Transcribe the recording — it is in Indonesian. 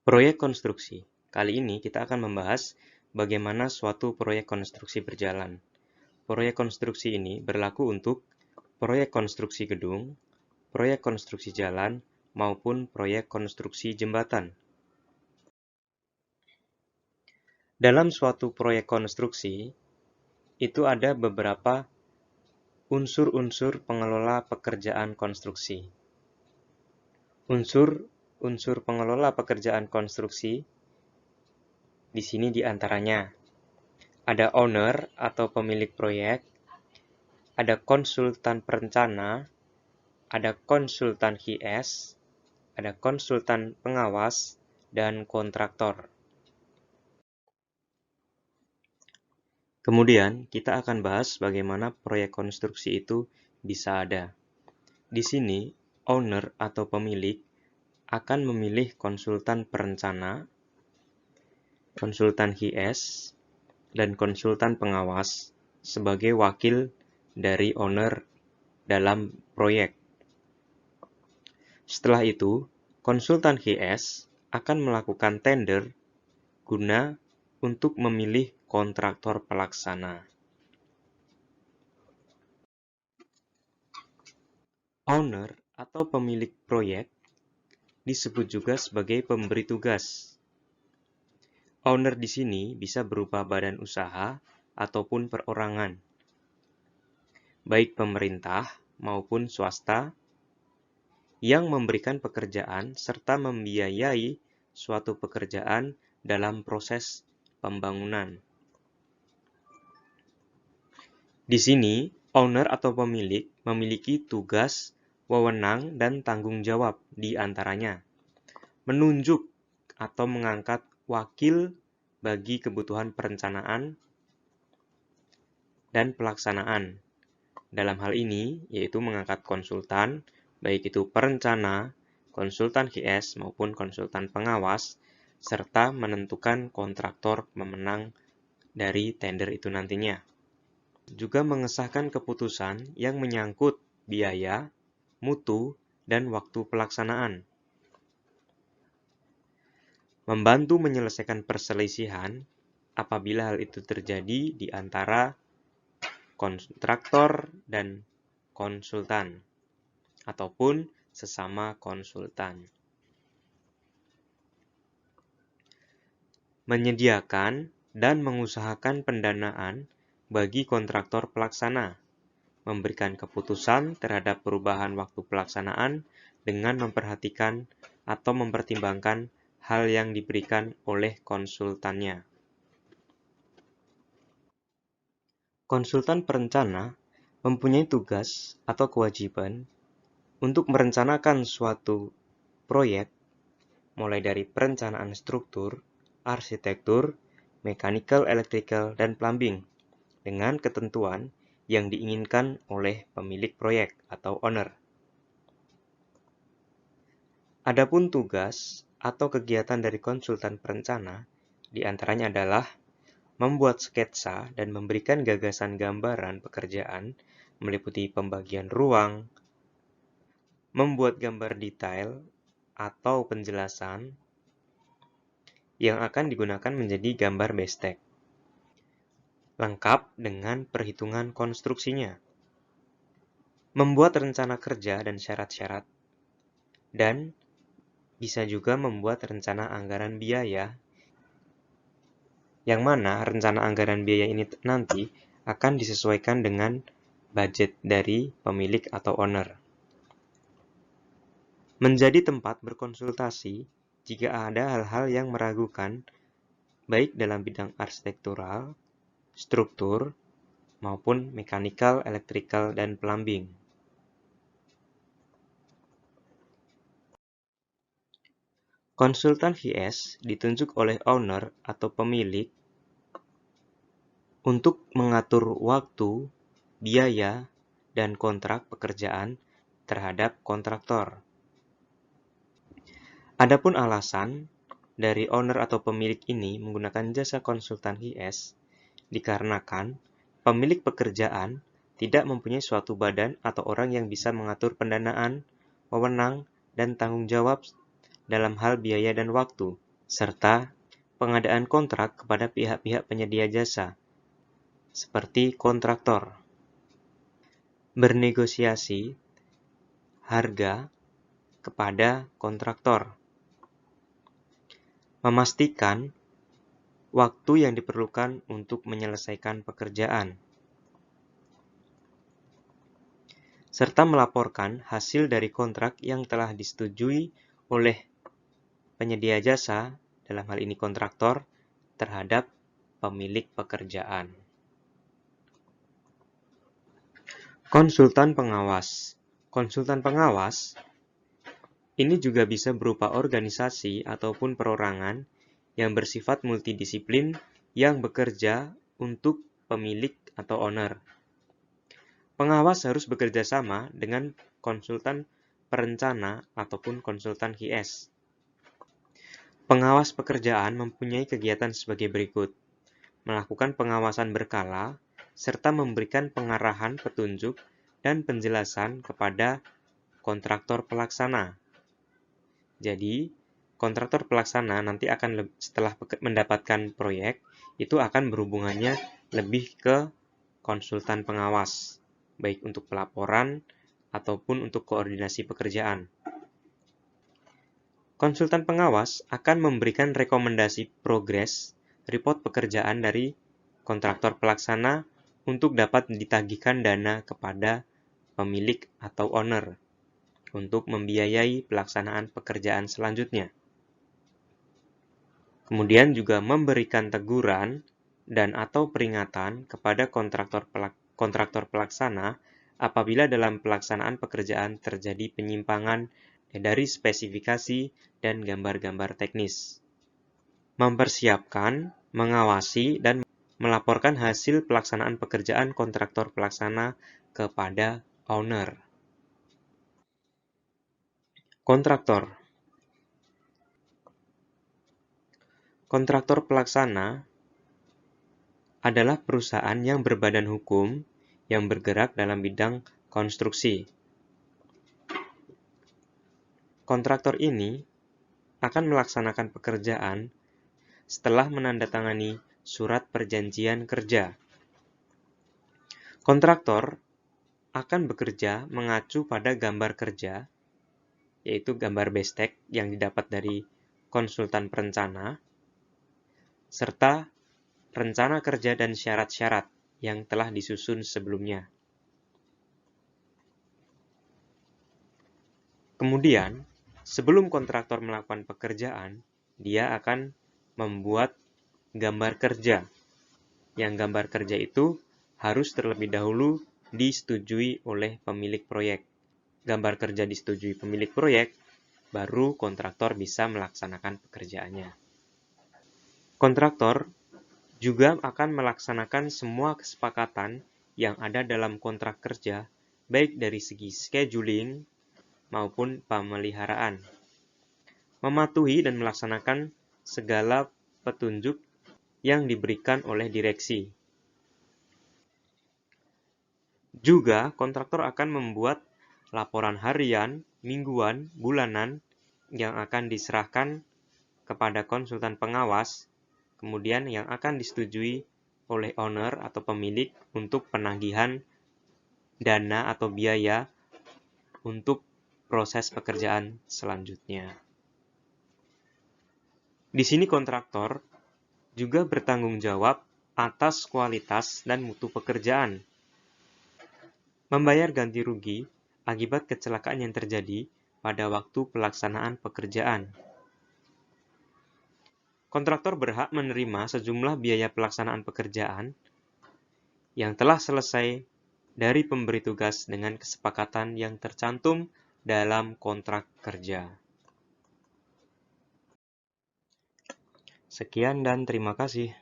Proyek konstruksi. Kali ini kita akan membahas bagaimana suatu proyek konstruksi berjalan. Proyek konstruksi ini berlaku untuk proyek konstruksi gedung, proyek konstruksi jalan, maupun proyek konstruksi jembatan. Dalam suatu proyek konstruksi, itu ada beberapa unsur-unsur pengelola pekerjaan konstruksi. Unsur pengelola pekerjaan konstruksi di sini diantaranya ada owner atau pemilik proyek, ada konsultan perencana, ada konsultan HIS, ada konsultan pengawas, dan kontraktor. Kemudian, kita akan bahas bagaimana proyek konstruksi itu bisa ada. Di sini, owner atau pemilik akan memilih konsultan perencana, konsultan HIS, dan konsultan pengawas sebagai wakil dari owner dalam proyek. Setelah itu, konsultan HIS akan melakukan tender guna untuk memilih kontraktor pelaksana. Owner atau pemilik proyek disebut juga sebagai pemberi tugas. Owner di sini bisa berupa badan usaha ataupun perorangan, baik pemerintah maupun swasta, yang memberikan pekerjaan serta membiayai suatu pekerjaan dalam proses pembangunan. Di sini, owner atau pemilik memiliki tugas, wewenang, dan tanggung jawab di antaranya menunjuk atau mengangkat wakil bagi kebutuhan perencanaan dan pelaksanaan. Dalam hal ini, yaitu mengangkat konsultan, baik itu perencana, konsultan HIS, maupun konsultan pengawas, serta menentukan kontraktor pemenang dari tender itu nantinya. Juga mengesahkan keputusan yang menyangkut biaya, mutu, dan waktu pelaksanaan. Membantu menyelesaikan perselisihan apabila hal itu terjadi di antara kontraktor dan konsultan, ataupun sesama konsultan. Menyediakan dan mengusahakan pendanaan bagi kontraktor pelaksana, memberikan keputusan terhadap perubahan waktu pelaksanaan dengan memperhatikan atau mempertimbangkan hal yang diberikan oleh konsultannya. Konsultan perencana mempunyai tugas atau kewajiban untuk merencanakan suatu proyek, mulai dari perencanaan struktur, arsitektur, mechanical, electrical, dan plumbing, dengan ketentuan yang diinginkan oleh pemilik proyek atau owner. Adapun tugas atau kegiatan dari konsultan perencana diantaranya adalah membuat sketsa dan memberikan gagasan gambaran pekerjaan meliputi pembagian ruang, membuat gambar detail atau penjelasan yang akan digunakan menjadi gambar bestek, lengkap dengan perhitungan konstruksinya, membuat rencana kerja dan syarat-syarat, dan bisa juga membuat rencana anggaran biaya, yang mana rencana anggaran biaya ini nanti akan disesuaikan dengan budget dari pemilik atau owner. Menjadi tempat berkonsultasi jika ada hal-hal yang meragukan, baik dalam bidang arsitektural, struktur, maupun mechanical, electrical, dan plumbing. Konsultan HIS ditunjuk oleh owner atau pemilik untuk mengatur waktu, biaya, dan kontrak pekerjaan terhadap kontraktor. Adapun alasan dari owner atau pemilik ini menggunakan jasa konsultan HIS dikarenakan pemilik pekerjaan tidak mempunyai suatu badan atau orang yang bisa mengatur pendanaan, wewenang, dan tanggung jawab dalam hal biaya dan waktu. serta pengadaan kontrak kepada pihak-pihak penyedia jasa, seperti kontraktor. Bernegosiasi harga kepada kontraktor. Memastikan waktu yang diperlukan untuk menyelesaikan pekerjaan. Serta melaporkan hasil dari kontrak yang telah disetujui oleh penyedia jasa, dalam hal ini kontraktor, terhadap pemilik pekerjaan. Konsultan pengawas. Konsultan pengawas ini juga bisa berupa organisasi ataupun perorangan yang bersifat multidisiplin yang bekerja untuk pemilik atau owner. Pengawas harus bekerja sama dengan konsultan perencana ataupun konsultan QS. Pengawas pekerjaan mempunyai kegiatan sebagai berikut: melakukan pengawasan berkala, serta memberikan pengarahan, petunjuk, dan penjelasan kepada kontraktor pelaksana. Jadi, kontraktor pelaksana nanti akan setelah mendapatkan proyek, itu akan berhubungannya lebih ke konsultan pengawas, baik untuk pelaporan ataupun untuk koordinasi pekerjaan. Konsultan pengawas akan memberikan rekomendasi progres report pekerjaan dari kontraktor pelaksana untuk dapat ditagihkan dana kepada pemilik atau owner untuk membiayai pelaksanaan pekerjaan selanjutnya. Kemudian juga memberikan teguran dan atau peringatan kepada kontraktor pelaksana apabila dalam pelaksanaan pekerjaan terjadi penyimpangan dari spesifikasi dan gambar-gambar teknis. Mempersiapkan, mengawasi, dan melaporkan hasil pelaksanaan pekerjaan kontraktor pelaksana kepada owner. Kontraktor. Kontraktor pelaksana adalah perusahaan yang berbadan hukum yang bergerak dalam bidang konstruksi. Kontraktor ini akan melaksanakan pekerjaan setelah menandatangani surat perjanjian kerja. Kontraktor akan bekerja mengacu pada gambar kerja, yaitu gambar bestek yang didapat dari konsultan perencana, serta rencana kerja dan syarat-syarat yang telah disusun sebelumnya. Kemudian, sebelum kontraktor melakukan pekerjaan, dia akan membuat gambar kerja. Yang gambar kerja itu harus terlebih dahulu disetujui oleh pemilik proyek. Gambar kerja disetujui pemilik proyek, baru kontraktor bisa melaksanakan pekerjaannya. Kontraktor juga akan melaksanakan semua kesepakatan yang ada dalam kontrak kerja, baik dari segi scheduling maupun pemeliharaan. Mematuhi dan melaksanakan segala petunjuk yang diberikan oleh direksi. Juga, kontraktor akan membuat laporan harian, mingguan, bulanan yang akan diserahkan kepada konsultan pengawas, kemudian yang akan disetujui oleh owner atau pemilik untuk penagihan dana atau biaya untuk proses pekerjaan selanjutnya. Di sini kontraktor juga bertanggung jawab atas kualitas dan mutu pekerjaan. Membayar ganti rugi akibat kecelakaan yang terjadi pada waktu pelaksanaan pekerjaan. Kontraktor berhak menerima sejumlah biaya pelaksanaan pekerjaan yang telah selesai dari pemberi tugas dengan kesepakatan yang tercantum dalam kontrak kerja. Sekian dan terima kasih.